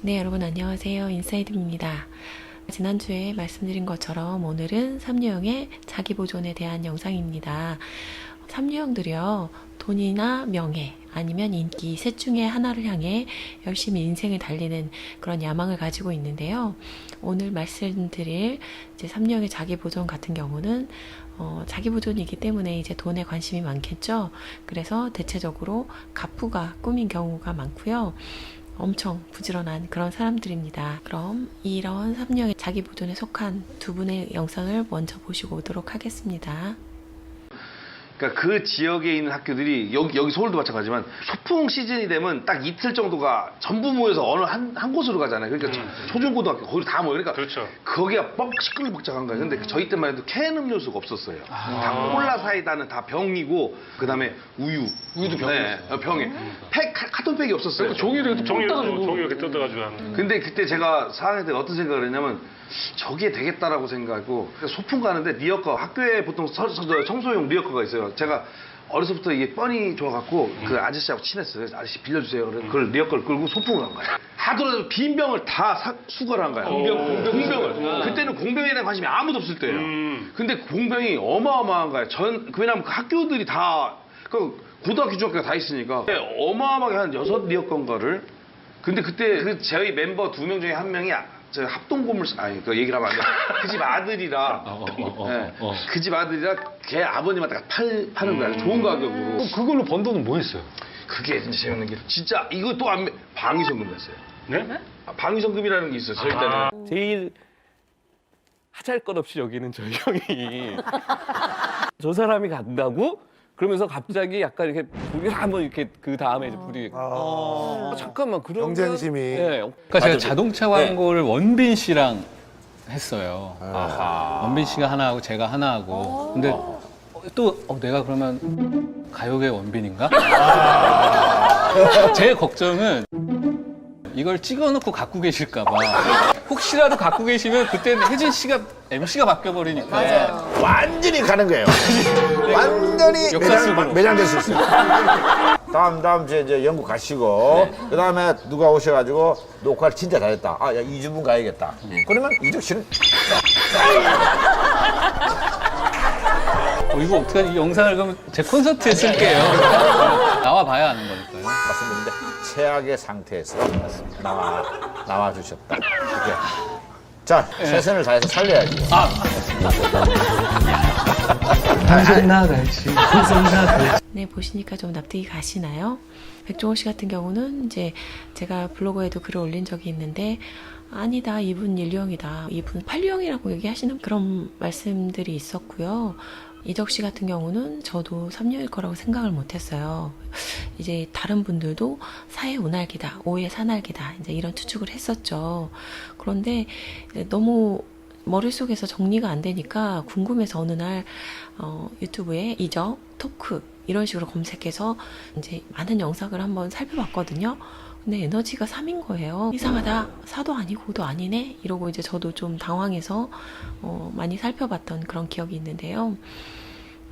네, 여러분 안녕하세요. 인사이드입니다. 지난주에 말씀드린 것처럼 오늘은 삼류형의 자기보존에 대한 영상입니다. 삼류형들이요, 돈이나 명예, 아니면 인기 셋 중에 하나를 향해 열심히 인생을 달리는 그런 야망을 가지고 있는데요. 오늘 말씀드릴 이제 삼류형의 자기보존 같은 경우는 자기보존이기 때문에 이제 돈에 관심이 많겠죠. 그래서 대체적으로 갑부가 꿈인 경우가 많고요. 엄청 부지런한 그런 사람들입니다. 그럼 이런 삼류형의 자기보존에 속한 두 분의 영상을 먼저 보시고 오도록 하겠습니다. 그러니까 그 지역에 있는 학교들이 여기 서울도 마찬가지지만 소풍 시즌이 되면 딱 이틀 정도가 전부 모여서 어느 한 곳으로 가잖아요. 그러니까 초중고등학교 거기 다 모여. 그러니까 그렇죠. 거기가 뻥 시끌벅적한 거예요. 근데 저희 때만 해도 캔 음료수가 없었어요. 다 콜라 사이다는 다 병이고 그다음에 우유도 병이었어요. 네, 병에 카톤팩이 없었어요. 그러니까 종이를 종이 이렇게 뜯어가지고 하는. 근데 그때 제가 4학년 때 어떤 생각을 했냐면 저게 되겠다라고 생각하고 소풍 가는데 리어커 학교에 보통 청소용 리어커가 있어요. 제가 어려서부터 이게 뻔히 좋아갖고 그 아저씨하고 친했어요. 그래서 아저씨 빌려주세요. 그걸 리어커를 끌고 소풍을 간 거예요. 하더라도 빈 병을 다 수거를 한 거예요. 공병을. 그때는 공병에 대한 관심이 아무도 없을 때예요. 근데 공병이 어마어마한 거예요. 왜냐면 그 학교들이 다 고등학교, 중학교가 다 있으니까 어마어마하게 한 6리어커인가를. 근데 그때 저희 멤버 2명 중에 1명이 저 합동고물상 그 얘기를 하면 안 돼. 그 집 아들이라 그 집 아들이라 걔 아버님한테 파는 거야. 좋은 가격으로. 그걸로 번 돈은 뭐 했어요? 그게 진짜 재밌는 게 진짜 이거 또 방위성금이었어요. 네? 방위성금이라는 게 있어요. 저희 때는. 제일 하잘것없이 여기는 저희 형이 저 사람이 간다고? 그러면서 갑자기 약간 이렇게 불이 한번 이렇게 그 다음에 이제 불이 잠깐만 그러면 경쟁심이. 네. 그러니까 제가 자동차 광고를 원빈 씨랑 했어요. 원빈 씨가 하나 하고 제가 하나 하고. 근데 또 내가 그러면 가요계 원빈인가? 제 걱정은 이걸 찍어놓고 갖고 계실까 봐. 혹시라도 갖고 계시면 그때는 혜진 씨가 MC가 바뀌어버리니까. 완전히 가는 거예요. 완전히 역사 속으로. 매장될 수 있어요. 다음 주에 이제 영국 가시고 그 다음에 누가 오셔가지고 녹화를 진짜 잘했다. 아, 야, 이주분 가야겠다. 그러면 이적 씨는 이거 어떡하지? 이 영상을 그러면 제 콘서트에 쓸게요. 나와 봐야 아는 거니까요. 말씀드렸는데 최악의 상태에서 나와 주셨다. 이렇게. 자, 최선을 다해서 살려야지. 방송 나갈지, 방송 나갈지. 네, 보시니까 좀 납득이 가시나요? 백종원 씨 같은 경우는 이제 제가 블로그에도 글을 올린 적이 있는데 아니다, 이분 인류형이다, 이분 판류형이라고 얘기하시는 그런 말씀들이 있었고요. 이적 씨 같은 경우는 저도 삼류일 거라고 생각을 못했어요. 이제 다른 분들도 사회 운알기다, 오해 사날기다, 이제 이런 추측을 했었죠. 그런데 너무 머릿속에서 정리가 안 되니까 궁금해서 어느 날 유튜브에 이적, 토크 이런 식으로 검색해서 이제 많은 영상을 한번 살펴봤거든요. 근데 에너지가 3인 거예요. 이상하다. 사도 아니고 오도 아니네. 이러고 이제 저도 좀 당황해서 많이 살펴봤던 그런 기억이 있는데요.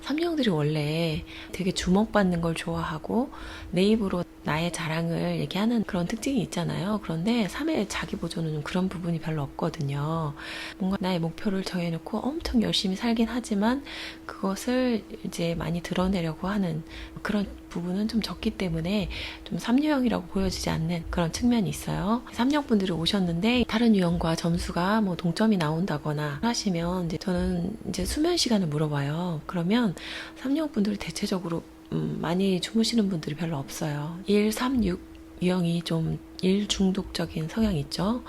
삼류형들이 원래 되게 주목받는 걸 좋아하고 내 입으로 나의 자랑을 얘기하는 그런 특징이 있잖아요. 그런데 3의 자기보존은 좀 그런 부분이 별로 없거든요. 뭔가 나의 목표를 정해놓고 엄청 열심히 살긴 하지만 그것을 이제 많이 드러내려고 하는 그런 부분은 좀 적기 때문에 좀 삼류형이라고 보여지지 않는 그런 측면이 있어요. 삼류형분들이 오셨는데 다른 유형과 점수가 뭐 동점이 나온다거나 하시면 이제 저는 이제 수면 시간을 물어봐요. 그러면 삼류형분들이 대체적으로 많이 주무시는 분들이 별로 없어요. 1, 3, 6 유형이 좀 일 중독적인 성향이 있죠.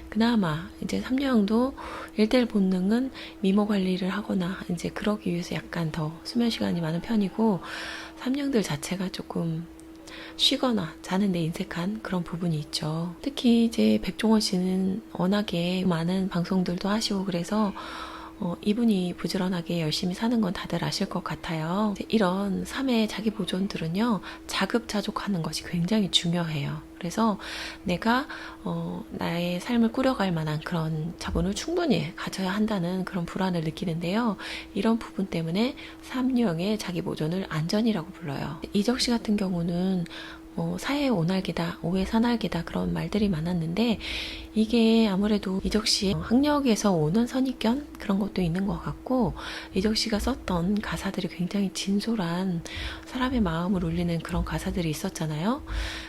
그나마 이제 삼류형도 1대1 본능은 미모 관리를 하거나 이제 그러기 위해서 약간 더 수면 시간이 많은 편이고 삼류형들 자체가 조금 쉬거나 자는 데 인색한 그런 부분이 있죠. 특히 이제 백종원 씨는 워낙에 많은 방송들도 하시고 그래서 이분이 부지런하게 열심히 사는 건 다들 아실 것 같아요. 이런 3의 자기 보존들은요, 자급자족하는 것이 굉장히 중요해요. 그래서 내가 나의 삶을 꾸려갈 만한 그런 자본을 충분히 가져야 한다는 그런 불안을 느끼는데요. 이런 부분 때문에 삼류형의 자기 보존을 안전이라고 불러요. 이적 씨 같은 경우는 사회 오날개다, 오해 사날개다 그런 말들이 많았는데 이게 아무래도 이적 씨의 학력에서 오는 선입견 그런 것도 있는 것 같고 이적 씨가 썼던 가사들이 굉장히 진솔한 사람의 마음을 울리는 그런 가사들이 있었잖아요.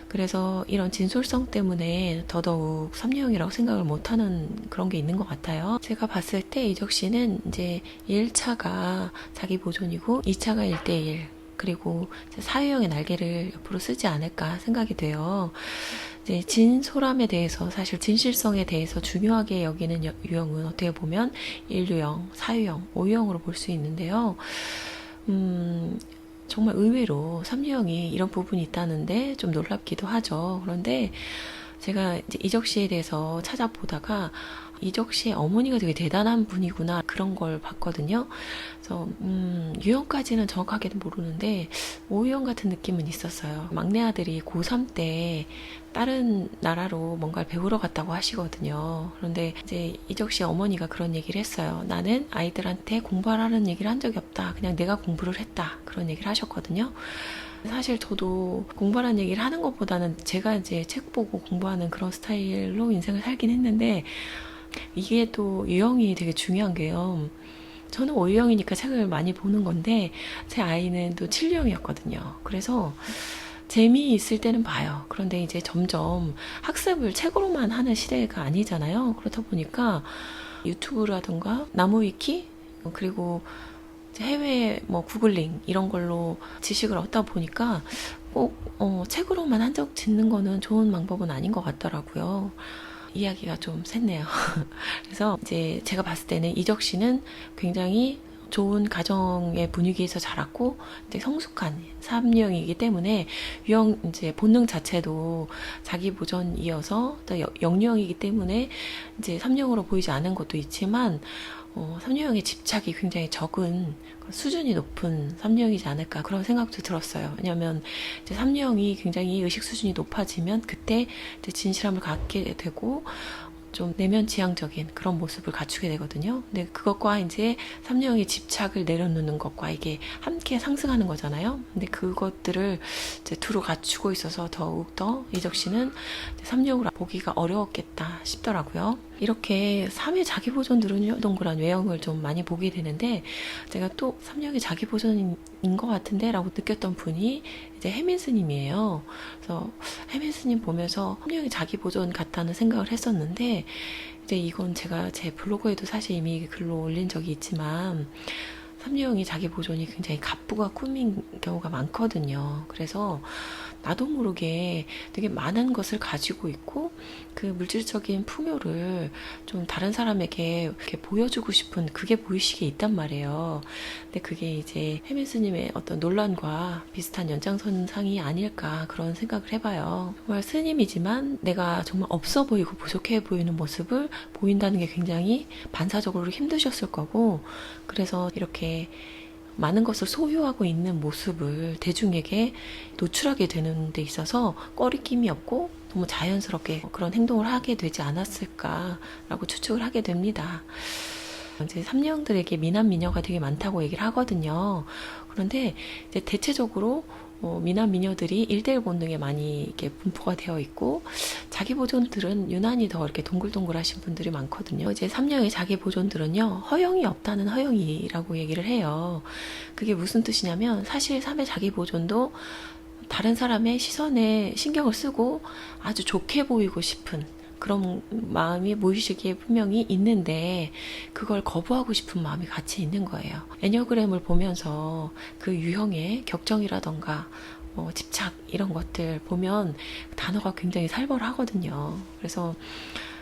그래서 이런 진솔성 때문에 더더욱 삼류형이라고 생각을 못하는 그런 게 있는 것 같아요. 제가 봤을 때 이적 씨는 이제 1차가 자기 보존이고 2차가 1대1 그리고 사유형의 날개를 옆으로 쓰지 않을까 생각이 돼요. 이제 진솔함에 대해서 사실 진실성에 대해서 중요하게 여기는 유형은 어떻게 보면 1유형, 4유형, 5유형으로 볼 수 있는데요. 정말 의외로 3유형이 이런 부분이 있다는데 좀 놀랍기도 하죠. 그런데 제가 이제 이적 씨에 대해서 찾아보다가 이적 씨의 어머니가 되게 대단한 분이구나 그런 걸 봤거든요. 그래서 유형까지는 정확하게는 모르는데 5유형 같은 느낌은 있었어요. 막내 아들이 고3 때 다른 나라로 뭔가를 배우러 갔다고 하시거든요. 그런데 이제 이적 씨 어머니가 그런 얘기를 했어요. 나는 아이들한테 공부하라는 얘기를 한 적이 없다. 그냥 내가 공부를 했다. 그런 얘기를 하셨거든요. 사실 저도 공부하라는 얘기를 하는 것보다는 제가 이제 책 보고 공부하는 그런 스타일로 인생을 살긴 했는데 이게 또 유형이 되게 중요한 게요. 저는 5유형이니까 책을 많이 보는 건데 제 아이는 또 7유형이었거든요. 그래서 재미있을 때는 봐요. 그런데 이제 점점 학습을 책으로만 하는 시대가 아니잖아요. 그렇다 보니까 유튜브라든가 나무위키 그리고 해외 뭐 구글링 이런 걸로 지식을 얻다 보니까 꼭 책으로만 한적 짓는 거는 좋은 방법은 아닌 것 같더라고요. 이야기가 좀 샜네요. 그래서 이제 제가 봤을 때는 이적 씨는 굉장히 좋은 가정의 분위기에서 자랐고 이제 성숙한 3유형이기 때문에 유형 이제 본능 자체도 자기 보전이어서 또 영유형이기 때문에 이제 3유형으로 보이지 않은 것도 있지만 3유형의 집착이 굉장히 적은 수준이 높은 3유형이지 않을까 그런 생각도 들었어요. 왜냐하면 이제 3유형이 굉장히 의식 수준이 높아지면 그때 이제 진실함을 갖게 되고 좀 내면 지향적인 그런 모습을 갖추게 되거든요. 근데 그것과 이제 3유형의 집착을 내려놓는 것과 이게 함께 상승하는 거잖아요. 근데 그것들을 이제 두루 갖추고 있어서 더욱더 이적 씨는 3유형으로 보기가 어려웠겠다 싶더라고요. 이렇게 3의 자기보존들은 동그란 외형을 좀 많이 보게 되는데 제가 또 3유형이 자기보존인 것 같은데 라고 느꼈던 분이 이제 혜민 스님이에요. 그래서 혜민 스님 보면서 3유형이 자기보존 같다는 생각을 했었는데 이제 이건 제가 제 블로그에도 사실 이미 글로 올린 적이 있지만 3유형이 자기 보존이 굉장히 갑부가 꾸민 경우가 많거든요. 그래서 나도 모르게 되게 많은 것을 가지고 있고 그 물질적인 풍요를 좀 다른 사람에게 이렇게 보여주고 싶은 그게 무의식에 있단 말이에요. 근데 그게 이제 혜민 스님의 어떤 논란과 비슷한 연장선상이 아닐까 그런 생각을 해봐요. 정말 스님이지만 내가 정말 없어 보이고 부족해 보이는 모습을 보인다는 게 굉장히 반사적으로 힘드셨을 거고 그래서 이렇게 많은 것을 소유하고 있는 모습을 대중에게 노출하게 되는 데 있어서 꺼리낌이 없고 너무 자연스럽게 그런 행동을 하게 되지 않았을까라고 추측을 하게 됩니다. 이제 3유형들에게 미남 미녀가 되게 많다고 얘기를 하거든요. 그런데 이제 대체적으로 미남 미녀들이 1대1 본능에 많이 이렇게 분포가 되어 있고 자기 보존들은 유난히 더 이렇게 동글동글하신 분들이 많거든요. 이제 3유형의 자기 보존들은요 허영이 없다는 허영이라고 얘기를 해요. 그게 무슨 뜻이냐면 사실 3의 자기 보존도 다른 사람의 시선에 신경을 쓰고 아주 좋게 보이고 싶은 그런 마음이 무의식에 분명히 있는데 그걸 거부하고 싶은 마음이 같이 있는 거예요. 애니어그램을 보면서 그 유형의 격정이라던가 집착 이런 것들 보면 단어가 굉장히 살벌하거든요. 그래서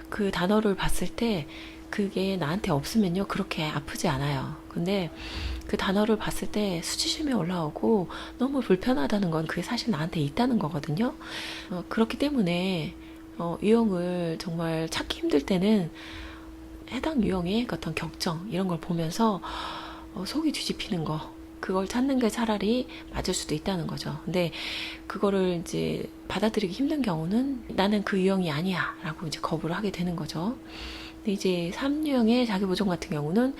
그 단어를 봤을 때 그게 나한테 없으면요 그렇게 아프지 않아요. 근데 그 단어를 봤을 때 수치심이 올라오고 너무 불편하다는 건 그게 사실 나한테 있다는 거거든요. 그렇기 때문에 유형을 정말 찾기 힘들 때는 해당 유형의 어떤 격정 이런 걸 보면서 속이 뒤집히는 거 그걸 찾는 게 차라리 맞을 수도 있다는 거죠. 근데 그거를 이제 받아들이기 힘든 경우는 나는 그 유형이 아니야 라고 이제 거부를 하게 되는 거죠. 근데 이제 3유형의 자기보존 같은 경우는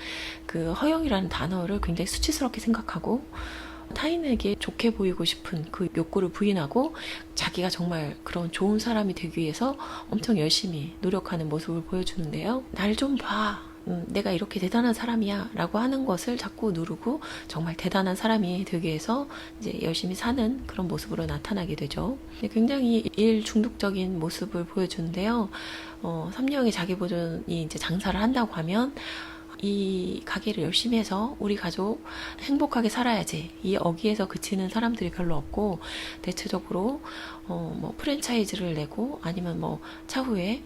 그 허영이라는 단어를 굉장히 수치스럽게 생각하고 타인에게 좋게 보이고 싶은 그 욕구를 부인하고 자기가 정말 그런 좋은 사람이 되기 위해서 엄청 열심히 노력하는 모습을 보여주는데요. 날 좀 봐. 내가 이렇게 대단한 사람이야 라고 하는 것을 자꾸 누르고 정말 대단한 사람이 되기 위해서 이제 열심히 사는 그런 모습으로 나타나게 되죠. 굉장히 일 중독적인 모습을 보여주는데요. 삼녀형의 자기보존이 이제 장사를 한다고 하면 이 가게를 열심히 해서 우리 가족 행복하게 살아야지, 이 어기에서 그치는 사람들이 별로 없고 대체적으로 뭐 프랜차이즈를 내고 아니면 뭐 차후에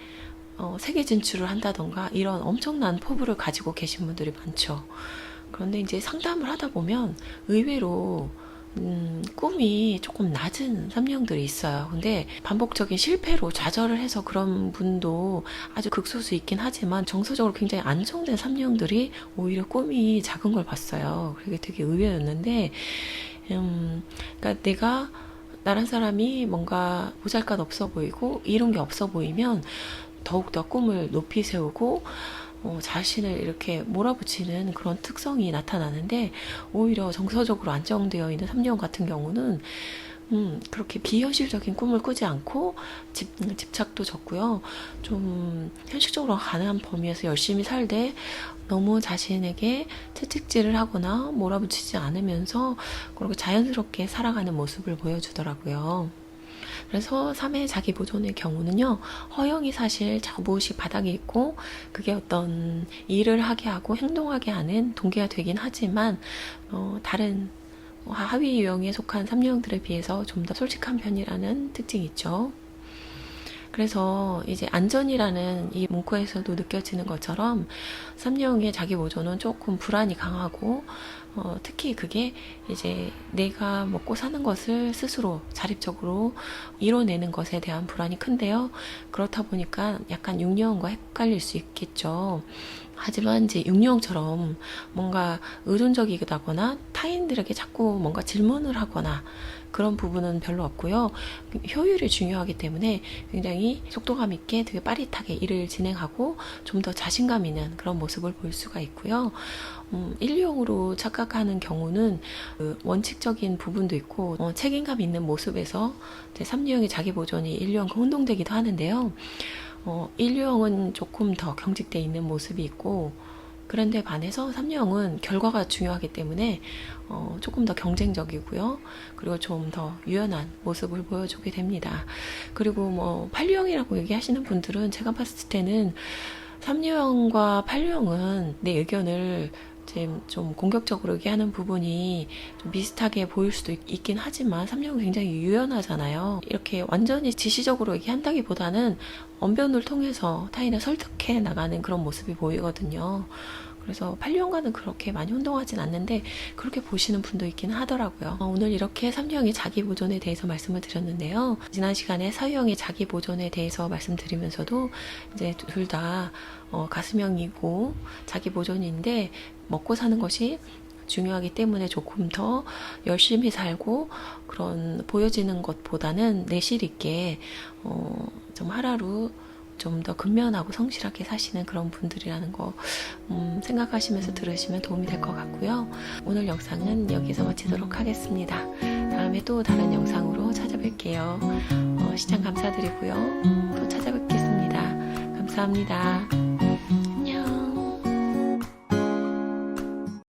세계 진출을 한다던가 이런 엄청난 포부를 가지고 계신 분들이 많죠. 그런데 이제 상담을 하다 보면 의외로 꿈이 조금 낮은 삼녀형들이 있어요. 근데 반복적인 실패로 좌절을 해서 그런 분도 아주 극소수 있긴 하지만 정서적으로 굉장히 안정된 삼녀형들이 오히려 꿈이 작은 걸 봤어요. 그게 되게 의외였는데, 그러니까 내가 나란 사람이 뭔가 보잘것 없어 보이고 이런 게 없어 보이면 더욱더 꿈을 높이 세우고 자신을 이렇게 몰아붙이는 그런 특성이 나타나는데, 오히려 정서적으로 안정되어 있는 삼녀형 같은 경우는 그렇게 비현실적인 꿈을 꾸지 않고 집착도 적고요. 좀 현실적으로 가능한 범위에서 열심히 살되 너무 자신에게 채찍질을 하거나 몰아붙이지 않으면서 그렇게 자연스럽게 살아가는 모습을 보여주더라고요. 그래서 3회 자기보존의 경우는요, 허영이 사실 무의식 바닥에 있고 그게 어떤 일을 하게 하고 행동하게 하는 동기가 되긴 하지만 다른 하위 유형에 속한 삼녀형들에 비해서 좀 더 솔직한 편이라는 특징이 있죠. 그래서 이제 안전이라는 이 문구에서도 느껴지는 것처럼 삼녀형의 자기보존은 조금 불안이 강하고 특히 그게 이제 내가 먹고 사는 것을 스스로 자립적으로 이뤄내는 것에 대한 불안이 큰데요. 그렇다 보니까 약간 육녀형과 헷갈릴 수 있겠죠. 하지만 이제 육녀형처럼 뭔가 의존적이다거나 타인들에게 자꾸 뭔가 질문을 하거나 그런 부분은 별로 없고요. 효율이 중요하기 때문에 굉장히 속도감 있게 되게 빠릿하게 일을 진행하고 좀 더 자신감 있는 그런 모습을 볼 수가 있고요. 일용으로 착각하는 경우는 그 원칙적인 부분도 있고 책임감 있는 모습에서 삼류형의 자기보존이 일용과 혼동되기도 하는데요. 일류형은 조금 더 경직되어 있는 모습이 있고, 그런데 반해서 삼류형은 결과가 중요하기 때문에 조금 더 경쟁적이고요. 그리고 좀 더 유연한 모습을 보여주게 됩니다. 그리고 뭐 8유형이라고 얘기하시는 분들은 제가 봤을 때는 3유형과 8유형은 내 의견을 좀 공격적으로 얘기하는 부분이 좀 비슷하게 보일 수도 있긴 하지만 3유형은 굉장히 유연하잖아요. 이렇게 완전히 지시적으로 얘기한다기보다는 언변을 통해서 타인을 설득해 나가는 그런 모습이 보이거든요. 그래서 8유형과는 그렇게 많이 혼동하진 않는데 그렇게 보시는 분도 있긴 하더라고요. 오늘 이렇게 3유형의 자기보존에 대해서 말씀을 드렸는데요. 지난 시간에 4유형의 자기보존에 대해서 말씀드리면서도 이제 둘 다 가슴형이고 자기보존인데 먹고 사는 것이 중요하기 때문에 조금 더 열심히 살고 그런 보여지는 것보다는 내실 있게 좀 하루하루 좀 더 근면하고 성실하게 사시는 그런 분들이라는 거 생각하시면서 들으시면 도움이 될 것 같고요. 오늘 영상은 여기서 마치도록 하겠습니다. 다음에 또 다른 영상으로 찾아뵐게요. 시청 감사드리고요. 또 찾아뵙겠습니다. 감사합니다.